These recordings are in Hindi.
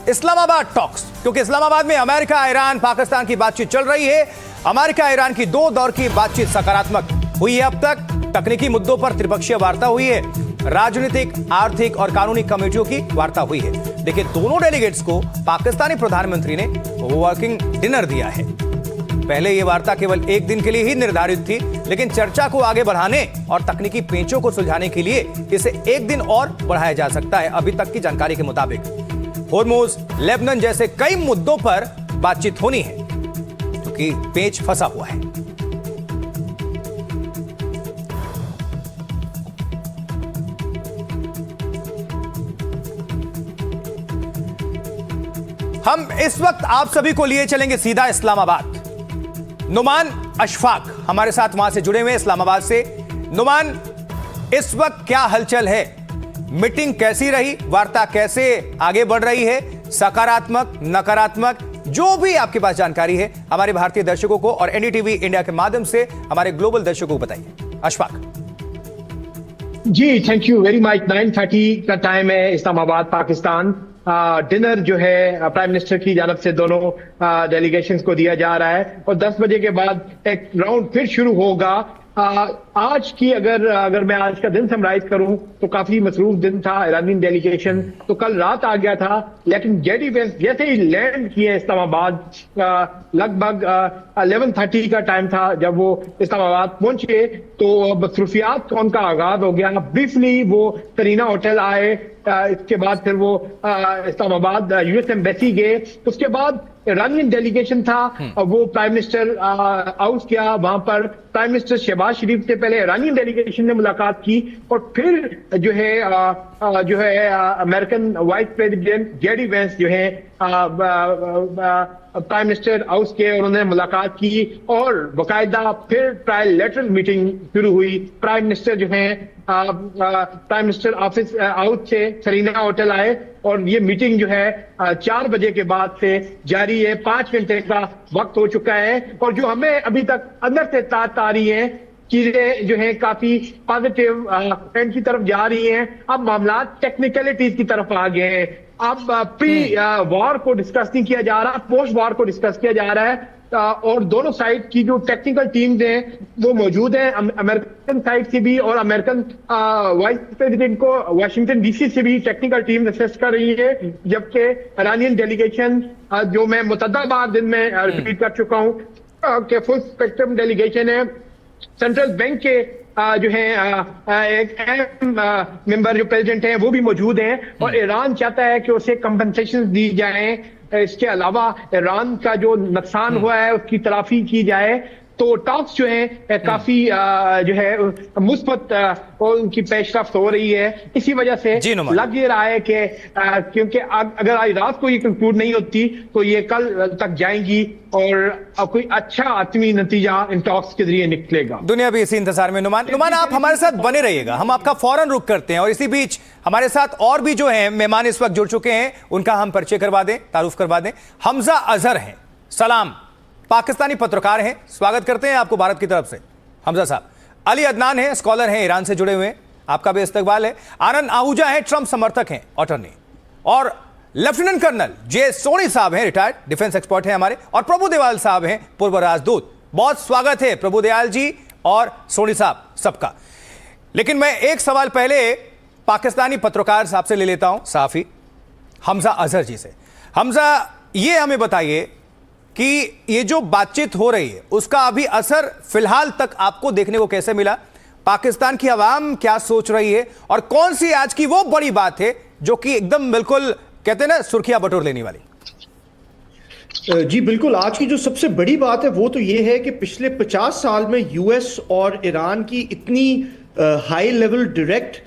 इस्लामाबाद टॉक्स, क्योंकि इस्लामाबाद में अमेरिका, ईरान, पाकिस्तान की बातचीत चल रही है। अमेरिका ईरान की 2 दौर की बातचीत सकारात्मक हुई है। अब तक तकनीकी मुद्दों पर त्रिपक्षीय वार्ता हुई है, राजनीतिक, आर्थिक और कानूनी कमेटियों की वार्ता हुई है। देखिए, दोनों डेलीगेट्स को पाकिस्तानी प्रधानमंत्री ने वर्किंग डिनर दिया है। पहले यह वार्ता केवल 1 दिन के लिए ही निर्धारित थी, लेकिन चर्चा को आगे बढ़ाने और तकनीकी पेचों को सुलझाने के लिए इसे 1 दिन और बढ़ाया जा सकता है। अभी तक की जानकारी के मुताबिक होर्मुज, लेबनान जैसे कई मुद्दों पर बातचीत होनी है, क्योंकि पेच फंसा हुआ है। हम इस वक्त आप सभी को लिए चलेंगे सीधा इस्लामाबाद। नुमान अशफाक हमारे साथ वहां से जुड़े हुए इस्लामाबाद से। नुमान, इस वक्त क्या हलचल है? मीटिंग कैसी रही? वार्ता कैसे आगे बढ़ रही है? सकारात्मक, नकारात्मक, जो भी आपके पास जानकारी है हमारे भारतीय दर्शकों को और एनडीटीवी इंडिया के माध्यम से हमारे ग्लोबल दर्शकों को बताइए। अशफाक जी, थैंक यू वेरी मच। 9:30 का टाइम है इस्लामाबाद, पाकिस्तान। डिनर जो है प्राइम मिनिस्टर की जानब से दोनों डेलीगेशंस को दिया जा रहा है और 10 बजे के बाद एक राउंड फिर शुरू होगा। आज की अगर मैं आज का दिन समराइज करूं तो काफी मसरूफ दिन था। ईरानियन डेलीगेशन तो कल रात आ गया था, लेकिन जेडी वेंस जैसे ही लैंड किए इस्लामाबाद, लगभग 11:30 का टाइम था जब वो इस्लामाबाद पहुंचे, तो मसरूफियात का उनका आगाज हो गया। ब्रीफली वो सरीना होटल आए, इसके बाद फिर वो इस्लामाबाद यूएस एम्बेसी गए। उसके बाद ईरानियन डेलीगेशन था, वो प्राइम मिनिस्टर हाउस किया। वहां पर प्राइम मिनिस्टर शहबाज शरीफ से पहले ईरानियन डेलीगेशन ने मुलाकात की और फिर जो है American vice president JD Vance जो है प्राइम मिनिस्टर हाउस के, उन्होंने मुलाकात की और बाकायदा फिर ट्रायलैटरल मीटिंग शुरू हुई। प्राइम मिनिस्टर जो है प्राइम मिनिस्टर ऑफिस हाउस से सरीना होटल आए और ये मीटिंग जो है 4 बजे के बाद से जारी है। 5 घंटे का वक्त हो चुका है और जो हमें अभी तक अंदर से तात आ रही है, चीजें जो है काफी पॉजिटिव एंड की तरफ जा रही हैं। अब मामला टेक्निकलिटीज की तरफ आ गए हैं। अब प्री वॉर को डिस्कस नहीं किया जा रहा, पोस्ट वॉर को डिस्कस किया जा रहा है। और दोनों साइड की जो टेक्निकल टीम्स हैं वो मौजूद हैं, अमेरिकन साइड से भी और अमेरिकन वाइस प्रेसिडेंट को वाशिंगटन डीसी से भी टेक्निकल टीम असेस कर रही है। जबकि ईरानियन डेलीगेशन जो मैं मुतअद्दिद बार दिन में रिपीट कर चुका हूँ कि फुल स्पेक्ट्रम डेलीगेशन है। सेंट्रल बैंक के जो है एक अहम मेंबर जो प्रेसिडेंट हैं वो भी मौजूद हैं और ईरान चाहता है कि उसे कंपनसेशन दी जाए। इसके अलावा ईरान का जो नुकसान हुआ है उसकी तलाफी की जाए। तो टॉक्स जो है काफी जो है मुस्बत और उनकी पेशरफ्त हो रही है। इसी वजह से लग ये रहा है कि क्योंकि अगर आज रात को ये कंक्लूड नहीं होती तो ये कल तक जाएंगी और कोई अच्छा आत्मी नतीजा इन टॉक्स के जरिए निकलेगा। दुनिया भी इसी इंतजार में। नुमान, आप हमारे साथ बने रहिएगा, हम आपका फौरन रुख करते हैं। और इसी बीच हमारे साथ और भी जो है मेहमान इस वक्त जुड़ चुके हैं, उनका हम परिचय करवा दें, तारुफ करवा दें। हमजा अजहर हैं, सलाम, पाकिस्तानी पत्रकार हैं, स्वागत करते हैं आपको भारत की तरफ से हमजा साहब। अली अदनान हैं, स्कॉलर हैं, ईरान से जुड़े हुए हैं, आपका भी इस्तकबाल है। आनंद आहूजा हैं, ट्रंप समर्थक हैं, अटॉर्नी। और लेफ्टिनेंट कर्नल जे सोनी साहब हैं, रिटायर्ड डिफेंस एक्सपर्ट हैं हमारे। और प्रभुदयाल साहब हैं, पूर्व राजदूत। बहुत स्वागत है प्रभुदयाल जी और सोनी साहब सबका। लेकिन मैं एक सवाल पहले पाकिस्तानी पत्रकार साहब से ले लेता हूं, सहाफी हमजा अजहर जी से। हमजा, ये हमें बताइए कि ये जो बातचीत हो रही है उसका अभी असर फिलहाल तक आपको देखने को कैसे मिला? पाकिस्तान की आवाम क्या सोच रही है और कौन सी आज की वो बड़ी बात है जो कि एकदम बिल्कुल कहते हैं ना सुर्खियां बटोर लेने वाली? जी बिल्कुल, आज की जो सबसे बड़ी बात है वो तो ये है कि पिछले 50 साल में यूएस और ईरान की इतनी हाई लेवल डायरेक्ट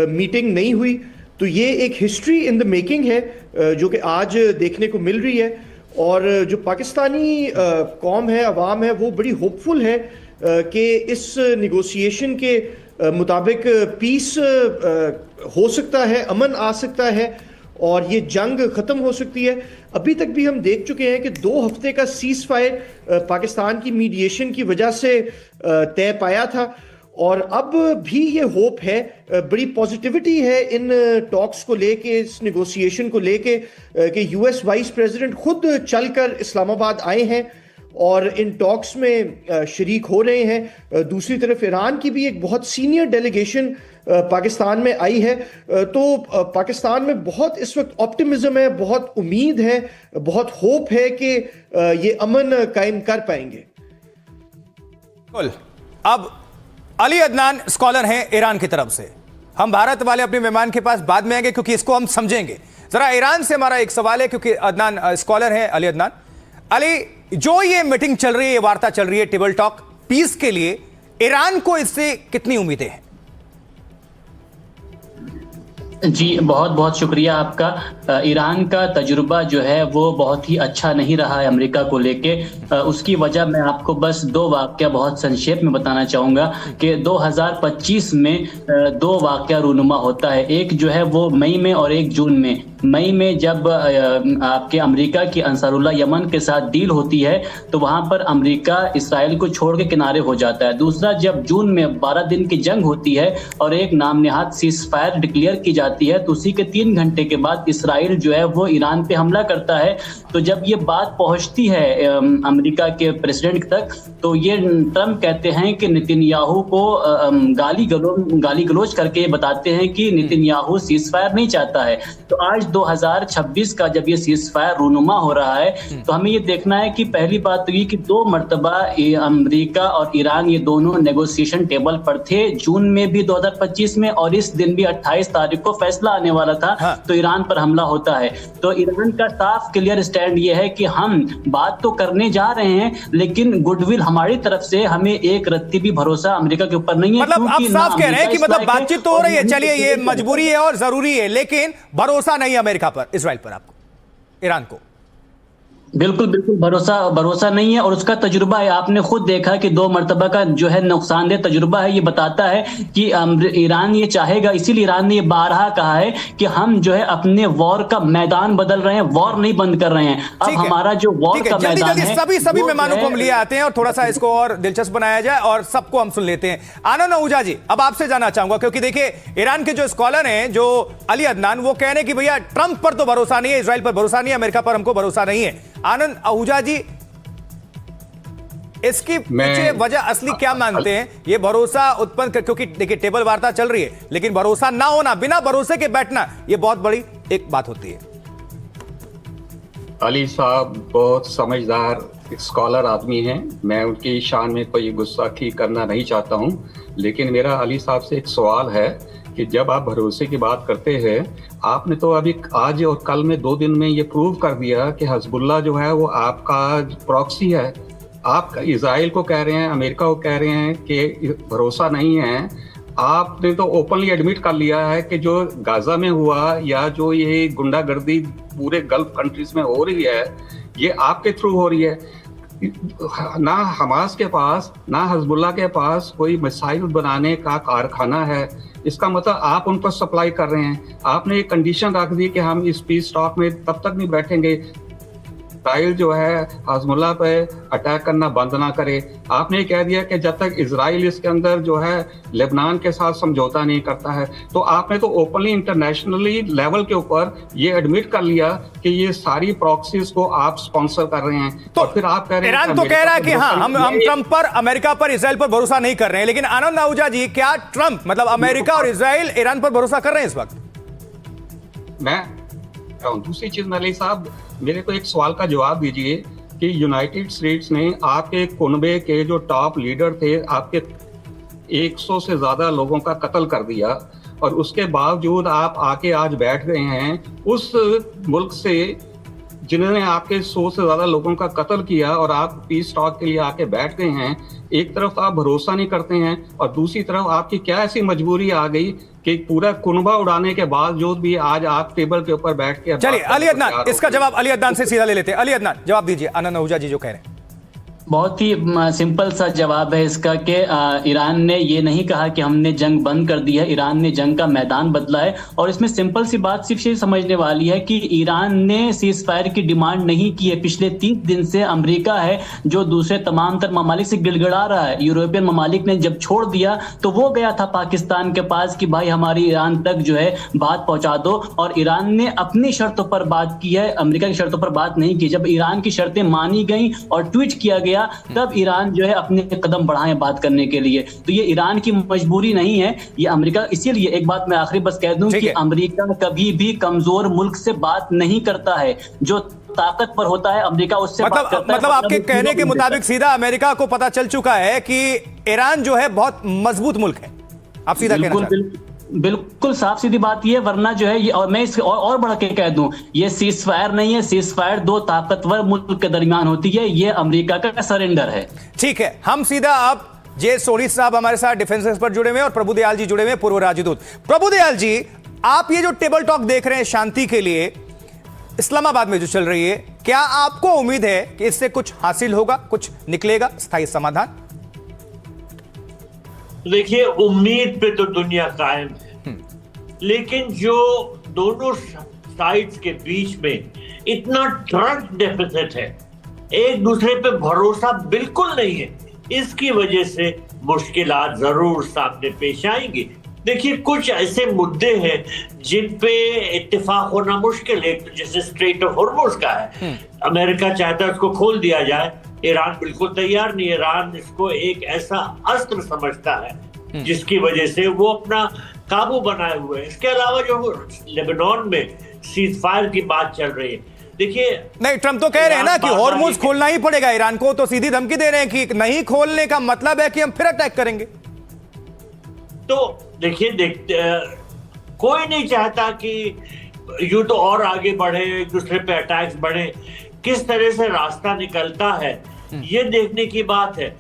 मीटिंग नहीं हुई। तो ये एक हिस्ट्री इन द मेकिंग है जो कि आज देखने को मिल रही है। और जो पाकिस्तानी कौम है, अवाम है, वो बड़ी होपफुल है कि इस निगोशिएशन के मुताबिक पीस हो सकता है, अमन आ सकता है और ये जंग ख़त्म हो सकती है। अभी तक भी हम देख चुके हैं कि 2 हफ्ते का सीज फायर पाकिस्तान की मीडिएशन की वजह से तय पाया था और अब भी ये होप है, बड़ी पॉजिटिविटी है इन टॉक्स को लेके, इस नेगोशिएशन को लेके कि यूएस वाइस प्रेसिडेंट खुद चलकर इस्लामाबाद आए हैं और इन टॉक्स में शरीक हो रहे हैं। दूसरी तरफ ईरान की भी एक बहुत सीनियर डेलीगेशन पाकिस्तान में आई है। तो पाकिस्तान में बहुत इस वक्त ऑप्टिमिज्म है, बहुत उम्मीद है, बहुत होप है कि ये अमन कायम कर पाएंगे। अब अली अदनान स्कॉलर हैं ईरान की तरफ से। हम भारत वाले अपने मेहमान के पास बाद में आएंगे क्योंकि इसको हम समझेंगे। जरा ईरान से हमारा एक सवाल है, क्योंकि अदनान स्कॉलर हैं, अली अदनान। अली, जो ये मीटिंग चल रही है, ये वार्ता चल रही है टेबल टॉक पीस के लिए, ईरान को इससे कितनी उम्मीदें हैं? जी बहुत बहुत शुक्रिया आपका। ईरान का तजुर्बा जो है वो बहुत ही अच्छा नहीं रहा है अमेरिका को लेके। उसकी वजह मैं आपको बस दो वाक़या बहुत संक्षेप में बताना चाहूँगा कि 2025 में दो वाक़या रूनुमा होता है। एक जो है वो मई में और एक जून में। मई में जब आपके अमेरिका की अंसारुल्लाह यमन के साथ डील होती है तो वहाँ पर अमेरिका इसराइल को छोड़ के किनारे हो जाता है। दूसरा, जब जून में 12 दिन की जंग होती है और एक नाम नेहाद सीज़फायर डिक्लेयर की जाती है, तो उसी के 3 घंटे के बाद इसराइल जो है वो ईरान पे हमला करता है। तो जब ये बात पहुंचती है अमेरिका के प्रेसिडेंट तक, तो ये ट्रम्प कहते हैं कि नेतन्याहू को गाली गलौज करके ये बताते हैं कि नेतन्याहू सीज़फायर नहीं चाहता है। तो आज 2026 का जब ये सीज़फायर रूनुमा हो रहा है तो हमें ये देखना है कि पहली बात तो ये कि 2 मरतबा अमेरिका और ईरान ये दोनों नेगोशिएशन टेबल पर थे, जून में भी 2025 में, और इस दिन भी 28 तारीख को फैसला आने वाला था। हाँ। तो ईरान पर हमला होता है। तो ईरान का साफ क्लियर स्टैंड ये है कि हम बात तो करने जा रहे हैं लेकिन गुडविल हमारी तरफ से, हमें एक रत्ती भी भरोसा अमेरिका के ऊपर नहीं है। मतलब आप साफ कह रहे हैं कि मतलब बातचीत तो हो रही है, चलिए ये मजबूरी है और जरूरी है, लेकिन भरोसा नहीं अमेरिका पर, इजराइल पर, आपको, ईरान को। बिल्कुल बिल्कुल भरोसा नहीं है। और उसका तजुर्बा है, आपने खुद देखा कि 2 मरतबा का जो है नुकसानदेह तजुर्बा है। ये बताता है कि ईरान ये चाहेगा, इसीलिए ईरान ने ये बारहा कहा है कि हम जो है अपने वॉर का मैदान बदल रहे हैं, वॉर नहीं बंद कर रहे हैं। अब हमारा जो वॉर का मैदान है, सभी मेहमानों को हम लिए आते हैं और थोड़ा सा इसको और दिलचस्प बनाया जाए और सबको हम सुन लेते हैं। आनंद आहूजा जी, अब आपसे जानना चाहूंगा, क्योंकि देखिए ईरान के जो स्कॉलर हैं, जो अली अदनान, वो कह रहे हैं कि भैया ट्रंप पर तो भरोसा नहीं है, इजराइल पर भरोसा नहीं है, अमेरिका पर हमको भरोसा नहीं है। आनंद आहूजा जी, इसकी पीछे वजह असली क्या मानते हैं? ये भरोसा उत्पन्न कर, क्योंकि देखिए टेबल वार्ता चल रही है, लेकिन भरोसा ना होना, बिना भरोसे के बैठना, ये बहुत बड़ी एक बात होती है। अली साहब बहुत समझदार स्कॉलर आदमी हैं। मैं उनकी शान में कोई गुस्साखी करना नहीं चाहता हूं, लेकिन मेरा अली साहब से एक सवाल है कि जब आप भरोसे की बात करते हैं, आपने तो अभी आज और कल में 2 दिन में ये प्रूव कर दिया कि हिजबुल्लाह जो है वो आपका प्रॉक्सी है। आप इजराइल को कह रहे हैं, अमेरिका को कह रहे हैं कि भरोसा नहीं है। आपने तो ओपनली एडमिट कर लिया है कि जो गाजा में हुआ या जो ये गुंडागर्दी पूरे गल्फ कंट्रीज में हो रही है, ये आपके थ्रू हो रही है। ना हमास के पास, ना हिजबुल्लाह के पास कोई मिसाइल बनाने का कारखाना है। इसका मतलब आप उन पर सप्लाई कर रहे हैं। आपने एक कंडीशन रख दी कि हम इस पीस टॉक में तब तक नहीं बैठेंगे इजराइल जो है हिजबुल्लाह पे अटैक करना बंद ना करे। आपने कह दिया कि जब तक इजराइल इसके अंदर जो है लेबनान के साथ समझौता नहीं करता है। तो आपने तो ओपनली इंटरनेशनली लेवल के ऊपर ये एडमिट कर लिया कि ये सारी प्रॉक्सीज को आप स्पॉन्सर कर रहे हैं। तो फिर आप कह रहे हैं ईरान तो कह रहा है कि हाँ, हम ट्रंप पर, अमेरिका पर, इजराइल पर भरोसा नहीं कर रहे हैं। लेकिन आनंद आहूजा जी, क्या ट्रंप, मतलब अमेरिका और इजराइल ईरान पर भरोसा कर रहे हैं इस वक्त? मैं दूसरी चीज अली साहब, मेरे को एक सवाल का जवाब दीजिए कि यूनाइटेड स्टेट्स ने आपके कुनबे के जो टॉप लीडर थे, आपके 100 से ज्यादा लोगों का कत्ल कर दिया, और उसके बावजूद आप आके आज बैठ गए हैं उस मुल्क से जिन्होंने आपके 100 से ज्यादा लोगों का कत्ल किया, और आप पीस टॉक के लिए आके बैठ गए हैं। एक तरफ आप भरोसा नहीं करते हैं और दूसरी तरफ आपकी क्या ऐसी मजबूरी आ गई कि पूरा कुनबा उड़ाने के बावजूद भी आज आप टेबल के ऊपर बैठ के। चलिए अली अदनान, इसका जवाब अली अदनान से सीधा ले लेते हैं। अली अदनान, जवाब दीजिए आनंद आहूजा जी जो कह रहे हैं। बहुत ही सिंपल सा जवाब है इसका कि ईरान ने ये नहीं कहा कि हमने जंग बंद कर दी है, ईरान ने जंग का मैदान बदला है। और इसमें सिंपल सी बात सिर्फ ये समझने वाली है कि ईरान ने सीज फायर की डिमांड नहीं की है। पिछले 30 दिन से अमेरिका है जो दूसरे तमाम तर ममालिक से गिड़गिड़ा रहा है। यूरोपियन ममालिक ने जब छोड़ दिया तो वो गया था पाकिस्तान के पास कि भाई हमारी ईरान तक जो है बात पहुंचा दो, और ईरान ने अपनी शर्तों पर बात की है, अमेरिका की शर्तों पर बात नहीं की। जब ईरान की शर्तें मानी गई और ट्वीट किया गया तब ईरान जो है अपने कदम बढ़ाए बात करने के लिए। तो ये ईरान की मजबूरी नहीं है, ये अमेरिका। इसीलिए एक बात मैं आखिरी बस कह दूं कि अमेरिका कभी भी कमजोर मुल्क से बात नहीं करता है। जो ताकतवर होता है अमेरिका उससे बात करता है। मतलब आपके कहने के मुताबिक सीधा अमेरिका को पता चल चुका है कि ईरान जो है बहुत मजबूत मुल्क है, आप सीधा कहना चाहते हैं? बिल्कुल साफ सीधी बात ये, वरना जो है ये, और मैं इस और बढ़ के कह दूं, ये सीज फायर नहीं है। सीज फायर दो ताकतवर मुल्क के दरमियान होती है, ये अमेरिका का सरेंडर है। ठीक है, हम सीधा अब जे सोनी साहब हमारे साथ डिफेंस एक्सपर्ट जुड़े हुए हैं और प्रभुदयाल जी जुड़े हुए हैं, पूर्व राजदूत। प्रभुदयाल जी, आप ये जो टेबल टॉक देख रहे हैं शांति के लिए इस्लामाबाद में जो चल रही है, क्या आपको उम्मीद है कि इससे कुछ हासिल होगा, कुछ निकलेगा, स्थायी समाधान? देखिए, उम्मीद पे तो दुनिया कायम है, लेकिन जो दोनों साइड्स के बीच में इतना ट्रस्ट डेफिसिट है, एक दूसरे पे भरोसा बिल्कुल नहीं है, इसकी वजह से मुश्किलात जरूर सामने पेश आएंगी। देखिए, कुछ ऐसे मुद्दे हैं जिन पे इत्तेफाक होना मुश्किल है। तो जैसे स्ट्रेट ऑफ हॉर्मुज़ का है, अमेरिका चाहता है उसको खोल दिया जाए, ईरान बिल्कुल तैयार नहीं है। ईरान इसको एक ऐसा अस्त्र समझता है जिसकी वजह से वो अपना काबू बनाए हुए है। इसके अलावा जो लेबनान में सीज फायर की बात चल रही है, देखिए, नहीं, ट्रंप तो कह रहे हैं ना कि हॉर्मुज़ खोलना ही पड़ेगा ईरान को, तो सीधी धमकी दे रहे हैं कि नहीं खोलने का मतलब है कि हम फिर अटैक करेंगे। तो देखिए, कोई नहीं चाहता कि युद्ध और आगे बढ़े, एक दूसरे पे अटैक्स बढ़े। किस तरह से रास्ता निकलता है ये देखने की बात है।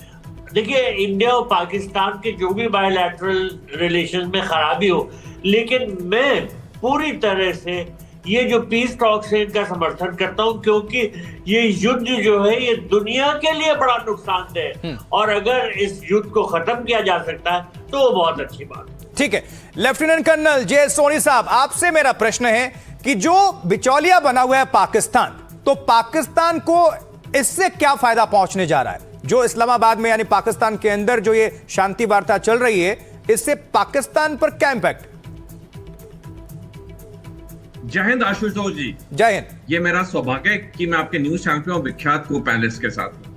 देखिए, इंडिया और पाकिस्तान के जो भी बायलैटरल रिलेशन में खराबी हो, लेकिन मैं पूरी तरह से ये जो पीस टॉक्स है इनका समर्थन करता हूं, क्योंकि ये युद्ध जो है ये दुनिया के लिए बड़ा नुकसानदेह है, और अगर इस युद्ध को खत्म किया जा सकता है तो वो बहुत अच्छी बात है। ठीक है, लेफ्टिनेंट कर्नल जे सोनी साहब, आपसे मेरा प्रश्न है कि जो बिचौलिया बना हुआ है पाकिस्तान, तो पाकिस्तान को इससे क्या फायदा पहुंचने जा रहा है? जो इस्लामाबाद में यानी पाकिस्तान के अंदर जो ये शांति वार्ता चल रही है, इससे पाकिस्तान पर क्या इंपैक्ट? जय हिंद आशुतोष जी। जय हिंद। ये मेरा सौभाग्य है कि मैं आपके न्यूज चैनल पे हूं, विख्यात को पैलेस के साथ।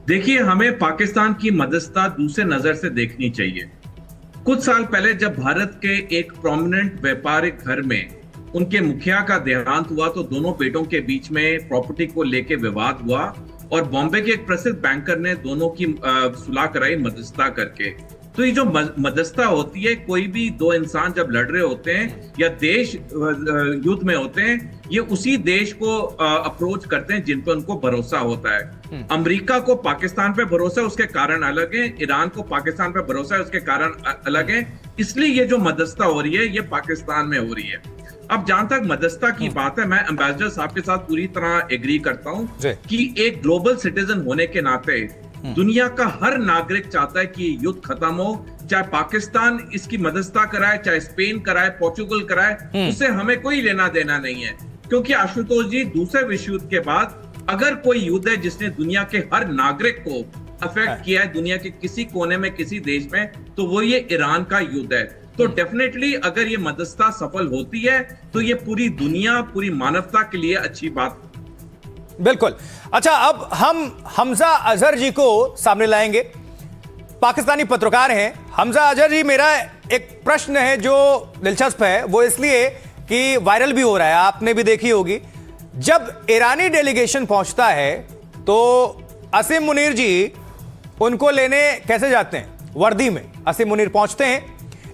देखिए, हमें पाकिस्तान की मददता दूसरे नजर से देखनी चाहिए। कुछ साल पहले जब भारत के एक प्रोमिनेंट व्यापारिक घर में उनके मुखिया का देहांत हुआ तो दोनों बेटों के बीच में प्रॉपर्टी को लेके विवाद हुआ और बॉम्बे के एक प्रसिद्ध बैंकर ने दोनों की सुलह कराई मध्यस्थता करके। तो ये जो मध्यस्थता होती है, कोई भी दो इंसान जब लड़ रहे होते हैं या देश युद्ध में होते हैं, ये उसी देश को अप्रोच करते हैं जिन पर उनको भरोसा होता है। अमेरिका को पाकिस्तान पे भरोसा है, उसके कारण अलग है। ईरान को पाकिस्तान पे भरोसा है, उसके कारण अलग है। इसलिए ये जो मध्यस्थता हो रही है ये पाकिस्तान में हो रही है। अब जहां तक मध्यस्थता की बात है, मैं एम्बेसडर साहब के साथ पूरी तरह एग्री करता हूं कि एक ग्लोबल सिटीजन होने के नाते दुनिया का हर नागरिक चाहता है कि युद्ध खत्म हो, चाहे पाकिस्तान इसकी मध्यस्थता कराए, चाहे स्पेन कराए, पोर्चुगल कराए, उससे हमें कोई लेना देना नहीं है। क्योंकि आशुतोष जी, दूसरे विश्व युद्ध के बाद अगर कोई युद्ध है जिसने दुनिया के हर नागरिक को अफेक्ट किया है, दुनिया के किसी कोने में, किसी देश में, तो वो ये ईरान का युद्ध है। तो डेफिनेटली अगर ये मध्यस्थता सफल होती है तो ये पूरी दुनिया, पूरी मानवता के लिए अच्छी बात। बिल्कुल। अच्छा, अब हम हमजा अजहर जी को सामने लाएंगे, पाकिस्तानी पत्रकार हैं। हमजा अजहर जी, मेरा एक प्रश्न है जो दिलचस्प है, वो इसलिए कि वायरल भी हो रहा है, आपने भी देखी होगी। जब ईरानी डेलीगेशन पहुंचता है तो असीम मुनीर जी उनको लेने कैसे जाते हैं? वर्दी में असीम मुनीर पहुंचते हैं,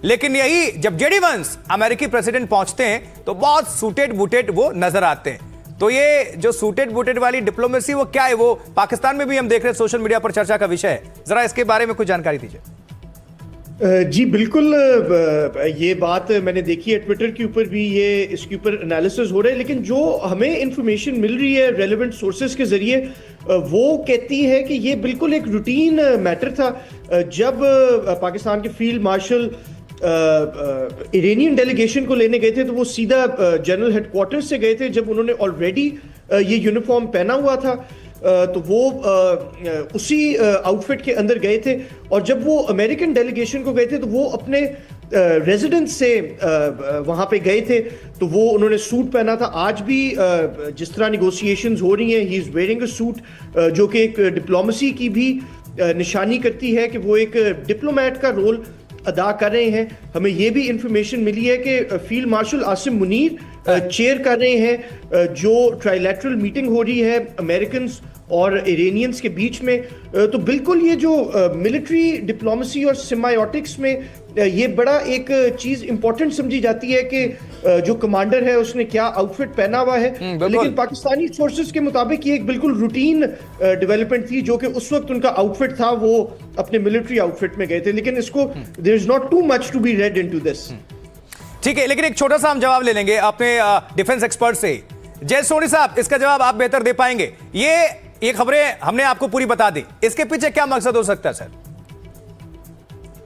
लेकिन यही जब जेडी वंस अमेरिकी प्रेसिडेंट पहुंचते हैं तो बहुत सूटेड बूटेड वो नजर आते हैं। तो ये जो सूटेड बूटेड वाली डिप्लोमेसी वो क्या है? वो पाकिस्तान में भी हम देख रहे हैं, सोशल मीडिया पर चर्चा का विषय है। जरा इसके बारे में कुछ जानकारी दीजिए। जी बिल्कुल, ये बात मैंने देखी है ट्विटर के ऊपर भी, ये इसके ऊपर एनालिसिस हो रहे हैं, लेकिन जो हमें इंफॉर्मेशन मिल रही है रेलेवेंट सोर्सेज के जरिए, वो कहती है कि ये बिल्कुल एक रूटीन मैटर था। जब पाकिस्तान के फील्ड मार्शल इरानियन डेलीगेशन को लेने गए थे तो वो सीधा जनरल हेडक्वार्टर्स से गए थे, जब उन्होंने ऑलरेडी ये यूनिफॉर्म पहना हुआ था। तो वो उसी आउटफिट के अंदर गए थे, और जब वो अमेरिकन डेलीगेशन को गए थे तो वो अपने रेजिडेंस से वहाँ पे गए थे, तो वो उन्होंने सूट पहना था। आज भी जिस तरह निगोशिएशंस हो रही हैं, he is wearing a suit, जो कि एक डिप्लोमेसी की भी निशानी करती है कि वो एक डिप्लोमेट का रोल अदा कर रहे हैं। हमें ये भी इंफॉर्मेशन मिली है कि field marshal Asim Munir chair कर रहे हैं जो ट्राइलैटरल मीटिंग हो रही है अमेरिकन और इरानियंस के बीच में। तो बिल्कुल ये जो मिलिट्री डिप्लोमेसी और सिम्बायोटिक्स में ये बड़ा एक चीज इंपॉर्टेंट समझी जाती है कि जो कमांडर है उसने क्या आउटफिट पहना हुआ है, लेकिन पाकिस्तानी सोर्सेज के मुताबिक ये एक बिल्कुल रूटीन डेवलपमेंट थी, जो कि उस वक्त उनका आउटफिट था, वो अपने मिलिट्री आउटफिट में गए थे। लेकिन इसको there is not too much to be read into this. ठीक है, लेकिन एक छोटा सा हम जवाब ले लेंगे अपने डिफेंस एक्सपर्ट से। जय सोनी साहब, इसका जवाब आप बेहतर दे पाएंगे। ये खबरें हमने आपको पूरी बता दी, इसके पीछे क्या मकसद हो सकता है सर?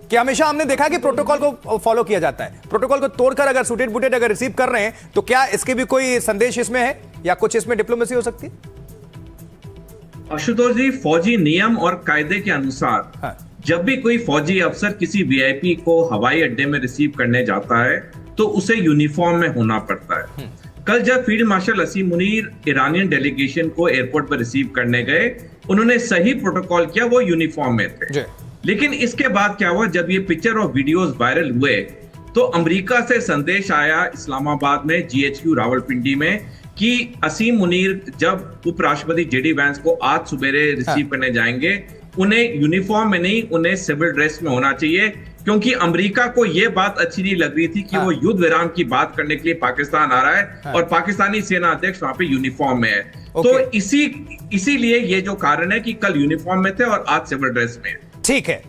कि हमेशा हमने देखा कि प्रोटोकॉल को फॉलो किया जाता है, प्रोटोकॉल को तोड़कर अगर सूटेड बूटेड अगर रिसीव कर रहे हैं, तो क्या इसके भी कोई संदेश इसमें है या कुछ इसमें डिप्लोमेसी हो सकती है? आशुतोष जी, फौजी नियम और कायदे के अनुसार जब भी कोई फौजी अफसर किसी वीआईपी को हवाई अड्डे में रिसीव करने जाता है तो उसे यूनिफॉर्म में होना पड़ता है। कल जब फील्ड मार्शल असीम मुनीर ईरानियन डेलीगेशन को एयरपोर्ट पर रिसीव करने गए, उन्होंने सही प्रोटोकॉल किया, वो यूनिफॉर्म में थे। लेकिन इसके बाद क्या हुआ, जब ये पिक्चर और वीडियोस वायरल हुए तो अमेरिका से संदेश आया इस्लामाबाद में जीएचक्यू रावलपिंडी में कि असीम मुनीर जब उपराष्ट्रपति जेडी वैंस को आज सुबेरे रिसीव करने जाएंगे, उन्हें यूनिफॉर्म में नहीं, उन्हें सिविल ड्रेस में होना चाहिए, क्योंकि अमेरिका को यह बात अच्छी नहीं लग रही थी कि वो युद्ध विराम की बात करने के लिए पाकिस्तान आ रहा है और पाकिस्तानी सेना अध्यक्ष वहां पे यूनिफॉर्म में है। तो इसीलिए ये जो कारण है कि कल यूनिफॉर्म में थे और आज सिविल ड्रेस में है। ठीक है।